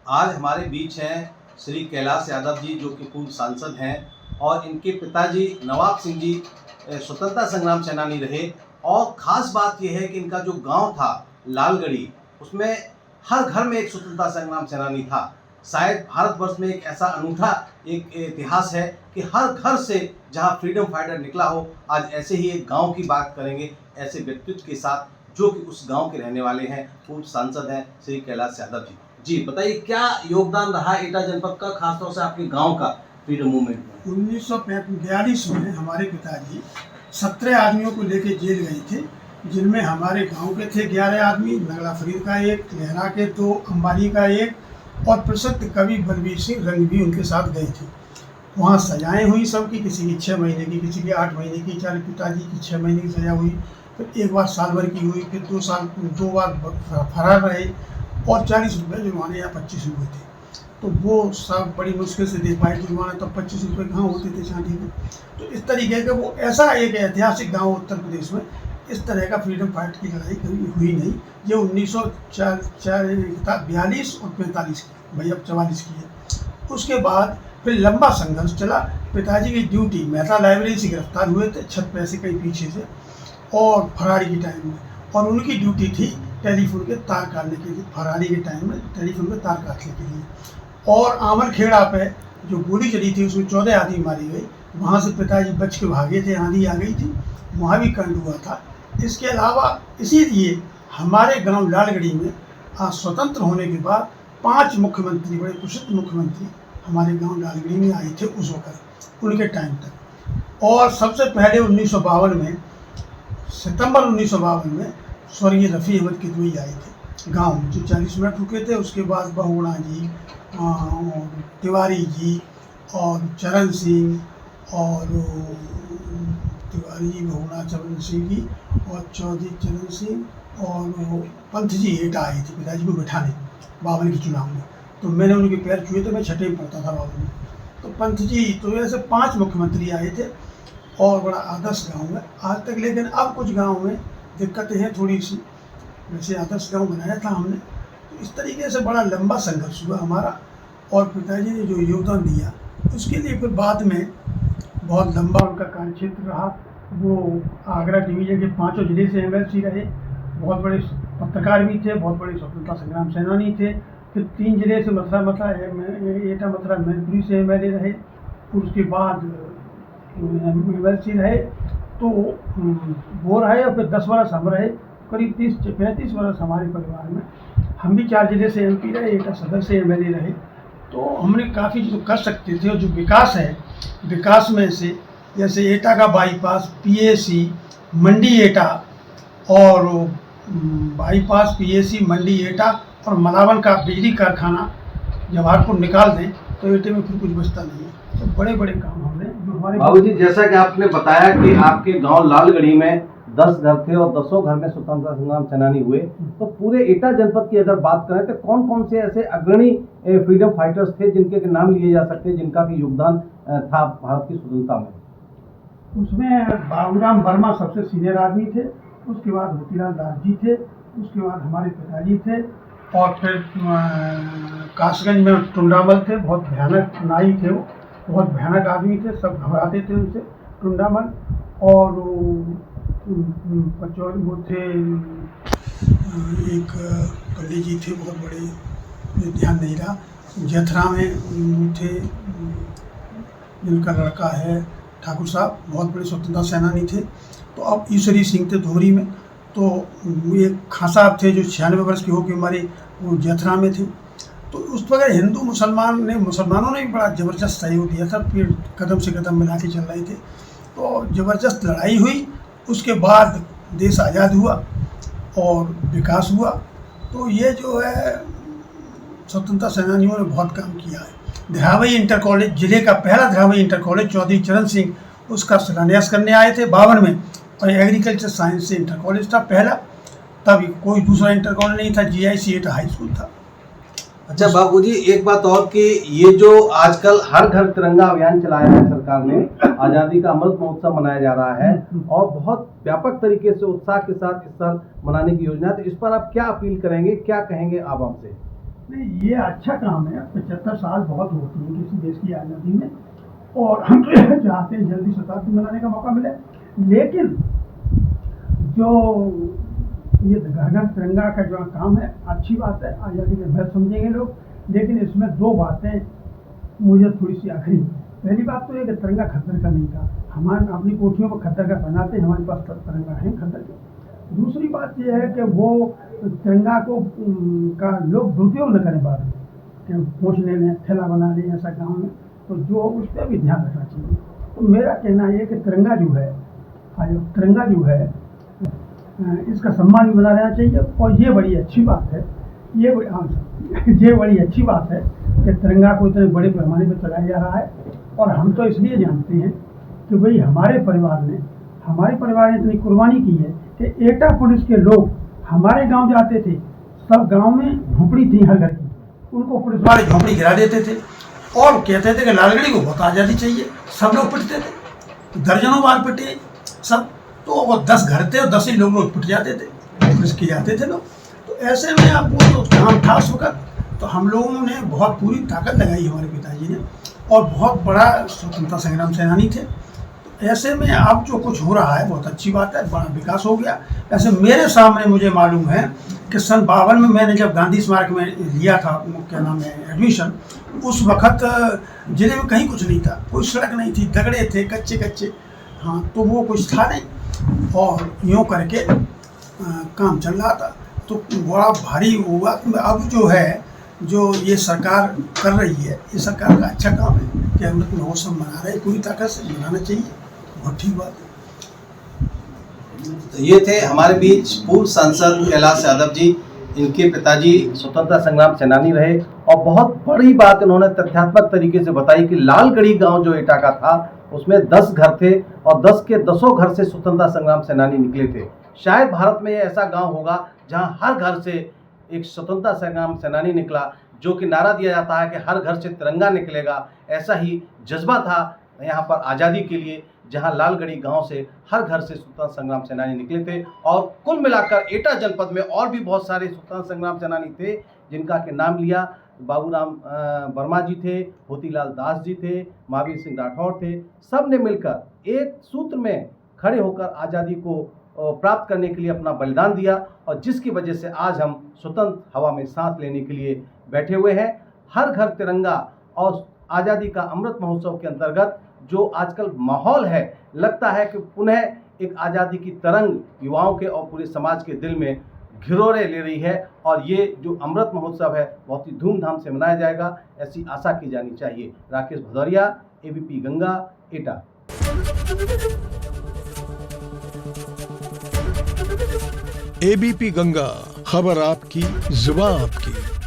आज हमारे बीच हैं श्री कैलाश यादव जी, जो कि पूर्व सांसद हैं, और इनके पिताजी नवाब सिंह जी स्वतंत्रता संग्राम सेनानी रहे। और ख़ास बात यह है कि इनका जो गांव था लालगढ़ी, उसमें हर घर में एक स्वतंत्रता संग्राम सेनानी था। शायद भारतवर्ष में एक ऐसा अनूठा एक इतिहास है कि हर घर से जहां फ्रीडम फाइटर निकला हो। आज ऐसे ही एक गांव की बात करेंगे, ऐसे व्यक्तित्व के साथ, जो कि उस गांव के रहने वाले हैं, पूर्व सांसद हैं श्री कैलाश यादव जी। जी बताइए, क्या योगदान रहा एटा जनपद का, खासतौर से आपके गांव का फ्रीडम मूवमेंट में? 1942 में हमारे पिताजी 17 आदमियों को लेकर जेल गए थे, जिनमें हमारे गांव के थे 11 आदमी, नगला फरीद का एक, लहरा के 2, अंबारी का एक, और प्रसिद्ध कवि बलबीर सिंह रंग भी उनके साथ गए थे। वहाँ सजाएं हुई सबकी, किसी की 6 महीने की, किसी की 8 महीने की, चाहे पिताजी की 6 महीने की सजा हुई, फिर एक बार साल भर की हुई, फिर 2 बार फरार रहे, और 40 रुपये जुर्माने या 25 हुए थे। तो वो सब बड़ी मुश्किल से दे पाए जुर्माना, तब 25 रुपये कहाँ होते थे चांदी में। तो इस तरीके का वो ऐसा एक ऐतिहासिक गांव उत्तर प्रदेश में, इस तरह का फ्रीडम फाइट की लड़ाई कभी हुई नहीं। ये 1942 और 45 की, भाई अब 44 की है। उसके बाद फिर लंबा संघर्ष चला। पिताजी की ड्यूटी, मेहता लाइब्रेरी से गिरफ्तार हुए थे, छत पे से कहीं पीछे से, और फरारी के टाइम में, और उनकी ड्यूटी थी टेलीफोन के तार काटने के लिए, फरारी के टाइम में टेलीफोन के तार काटने के लिए। और आमर खेड़ा पे जो गोली चली थी, उसमें 14 आदमी मारी गई। वहाँ से पिताजी बच के भागे थे, आंधी आ गई थी, वहाँ भी कांड हुआ था। इसके अलावा इसीलिए हमारे गांव लालगढ़ी में आज स्वतंत्र होने के बाद 5 मुख्यमंत्री, बड़े प्रसिद्ध मुख्यमंत्री हमारे गांव लालगढ़ी में आए थे उस वक्त, उनके टाइम तक। और सबसे पहले 1952 में, सितंबर 1952 में स्वर्गीय रफ़ी अहमद किदवई आए थे गांव में, जो 40 मिनट रुके थे। उसके बाद बहुगुणा जी, तिवारी जी, और चरण सिंह, और तिवारी जी, बहुगुणा चरण सिंह जी, और चौधरी चरण सिंह, और पंथ जी एटा आए थे पिताजी को बिठाने 52 के चुनाव में। तो मैंने उनके पैर छुए थे, मैं 6वीं में पढ़ता था 52 में। तो पंथ जी, तो ऐसे 5 मुख्यमंत्री आए थे, और बड़ा आदर्श गांव है आज तक। लेकिन अब कुछ गांव में दिक्कतें हैं थोड़ी सी, वैसे आदर्श गांव बनाया था हमने। तो इस तरीके से बड़ा लंबा संघर्ष हुआ हमारा, और पिताजी ने जो योगदान दिया उसके लिए फिर बाद में बहुत लंबा उनका कार्यक्षेत्र रहा। वो आगरा डिवीज़न के 5 जिले से एमएलसी रहे, बहुत बड़े पत्रकार भी थे, बहुत बड़े स्वतंत्रता संग्राम सेनानी थे। फिर 3 जिले से एटा मथुरा मैनपुरी से एमएलए रहे, उसके बाद एमएलसी रहे, तो वो रहे, और फिर 10 वर्ष हम रहे, करीब 30-35 वर्ष हमारे परिवार में। हम भी 4 जिले से एमपी रहे, एटा सदर से एमएलए रहे। तो हमने काफ़ी जो कर सकते थे, और जो विकास है, विकास में से जैसे एटा का बाईपास, पीएसी मंडी एटा, और बाईपास पीएसी मंडी एटा, और मलावन का बिजली कारखाना जवाहरपुर निकाल दें तो एटे में फिर कुछ बचता नहीं है। तो बड़े बड़े काम हमने, जो हमारे बाबूजी, जैसा कि आपने बताया कि आपके गांव लालगढ़ी में 10 घर थे, और 10 घर में स्वतंत्रता संग्राम सेनानी हुए, तो पूरे एटा जनपद की अगर बात करें तो कौन कौन से ऐसे अग्रणी फ्रीडम फाइटर्स थे जिनके नाम लिए जा सकते हैं, जिनका भी योगदान था भारत की स्वतंत्रता में? उसमें बाबूराम वर्मा सबसे सीनियर आदमी थे, उसके बाद मोतीलाल दास जी थे, उसके बाद हमारे पिताजी थे, और फिर कासगंज में टुंडामल थे, बहुत भयानक नाई थे, वो बहुत भयानक आदमी थे, सब घबराते थे उनसे, टुंडामल। और पचौर वो थे, एक पंडित जी थे बहुत बड़े, ध्यान नहीं रहा, जथरा में थे, जिनका लड़का है ठाकुर साहब, बहुत बड़े स्वतंत्रता सेनानी थे। तो अब ईश्वरी सिंह थे धोरी में। तो एक खां साहब थे जो 96 वर्ष के होकर हमारे वो जथरा में थे। तो उस वक्त मुसलमानों ने भी बड़ा ज़बरदस्त सहयोग दिया था, फिर कदम से कदम मिला के चल रहे थे। तो ज़बरदस्त लड़ाई हुई, उसके बाद देश आज़ाद हुआ और विकास हुआ। तो ये जो है स्वतंत्रता सेनानियों ने बहुत काम किया है। धिरावई इंटर कॉलेज, जिले का पहला धिरावई इंटर कॉलेज चौधरी चरण सिंह उसका शिलान्यास करने आए थे 52 में, और एग्रीकल्चर साइंस से इंटर कॉलेज था पहला, तब कोई दूसरा इंटर कॉलेज नहीं था, जीआईसी एटा हाई स्कूल था। अच्छा बाबूजी, एक बात और कि ये जो आजकल हर घर तिरंगा अभियान चलाया है सरकार ने, आज़ादी का अमृत महोत्सव मनाया जा रहा है, और बहुत व्यापक तरीके से उत्साह के साथ इस साल मनाने की योजना है, तो इस पर आप क्या अपील करेंगे, क्या कहेंगे आप हमसे? नहीं, ये अच्छा काम है। 75 साल बहुत होती है किसी देश की आज़ादी में, और हम तो चाहते हैं जल्दी शताब्दी मनाने का मौका मिले। लेकिन जो ये घर घर तिरंगा का जो काम है, अच्छी बात है, आज़ादी के महत्व समझेंगे लोग। लेकिन इसमें दो बातें मुझे थोड़ी सी आखिरी। पहली बात तो ये कि तिरंगा खद्दर का नहीं था। हम अपनी कोठियों पर खद्दर का बनाते हैं, हमारे पास तिरंगा है खद्दर के। दूसरी बात यह है कि वो तिरंगा को का लोग दुरुपयोग न करें बाद में, कि पोंछ ले लें, थैला बना लें ऐसा गाँव में, तो जो उस पर भी ध्यान रखना चाहिए। तो मेरा कहना ये कि तिरंगा जो है, इसका सम्मान भी बना रहना चाहिए। और ये बड़ी अच्छी बात है, ये बड़ी अच्छी बात है कि तिरंगा को इतने बड़े पैमाने पर चलाया जा रहा है। और हम तो इसलिए जानते हैं कि भाई हमारे परिवार ने इतनी कुर्बानी की है कि एटा पुलिस के लोग हमारे गांव जाते थे, सब गांव में झोपड़ी थी हर घर की, उनको पुलिस वाले झोपड़ी गिरा देते थे और कहते थे कि लालगढ़ी को बहुत आज़ादी चाहिए। सब लोग पिटते थे, दर्जनों बार पिटे सब। तो वो 10 घर थे और 10 ही लोग पिट जाते थे, पुलिस के जाते थे लोग। तो ऐसे में अब वो तो काम था उस वक्त, तो हम लोगों ने बहुत पूरी ताकत लगाई हमारे पिताजी ने, और बहुत बड़ा स्वतंत्रता संग्राम सेनानी थे। तो ऐसे में अब जो कुछ हो रहा है बहुत अच्छी बात है, बड़ा विकास हो गया। ऐसे मेरे सामने मुझे मालूम है कि सन 52 में मैंने जब गांधी स्मारक में लिया था, क्या नाम है, एडमिशन, उस वक्त जिले में कहीं कुछ नहीं था, कोई सड़क नहीं थी, दगड़े थे कच्चे। हाँ, तो वो कुछ था नहीं, और यूँ करके काम चल रहा था। तो बड़ा भारी हुआ। अब जो है, जो ये सरकार कर रही है, ये सरकार का अच्छा काम है कि अमृत महोत्सव मना रहे, पूरी ताकत से मनाना चाहिए, बहुत ठीक बात है। तो ये थे हमारे बीच पूर्व सांसद कैलाश यादव जी। इनके पिताजी स्वतंत्रता संग्राम सेनानी रहे, और बहुत बड़ी बात इन्होंने तथ्यात्मक तरीके से बताई कि लालगढ़ी गांव जो एटा का था, उसमें 10 घर थे और 10 के 10 घर से स्वतंत्रता संग्राम सेनानी निकले थे। शायद भारत में ऐसा गांव होगा जहां हर घर से एक स्वतंत्रता संग्राम सेनानी निकला, जो कि नारा दिया जाता है कि हर घर से तिरंगा निकलेगा। ऐसा ही जज्बा था यहाँ पर आज़ादी के लिए, जहां लालगढ़ी गांव से हर घर से स्वतंत्रता संग्राम सेनानी निकले थे। और कुल मिलाकर एटा जनपद में और भी बहुत सारे स्वतंत्रता संग्राम सेनानी थे, जिनका के नाम लिया। बाबूराम वर्मा जी थे, मोतीलाल दास जी थे, महावीर सिंह राठौर थे। सब ने मिलकर एक सूत्र में खड़े होकर आज़ादी को प्राप्त करने के लिए अपना बलिदान दिया, और जिसकी वजह से आज हम स्वतंत्र हवा में सांस लेने के लिए बैठे हुए हैं। हर घर तिरंगा और आज़ादी का अमृत महोत्सव के अंतर्गत जो आजकल माहौल है, लगता है कि पुनः एक आज़ादी की तरंग युवाओं के और पूरे समाज के दिल में घिरोरे ले रही है। और ये जो अमृत महोत्सव है बहुत ही धूमधाम से मनाया जाएगा, ऐसी आशा की जानी चाहिए। राकेश भदौरिया, एबीपी गंगा, एटा। एबीपी गंगा, खबर आपकी, जुबान आपकी।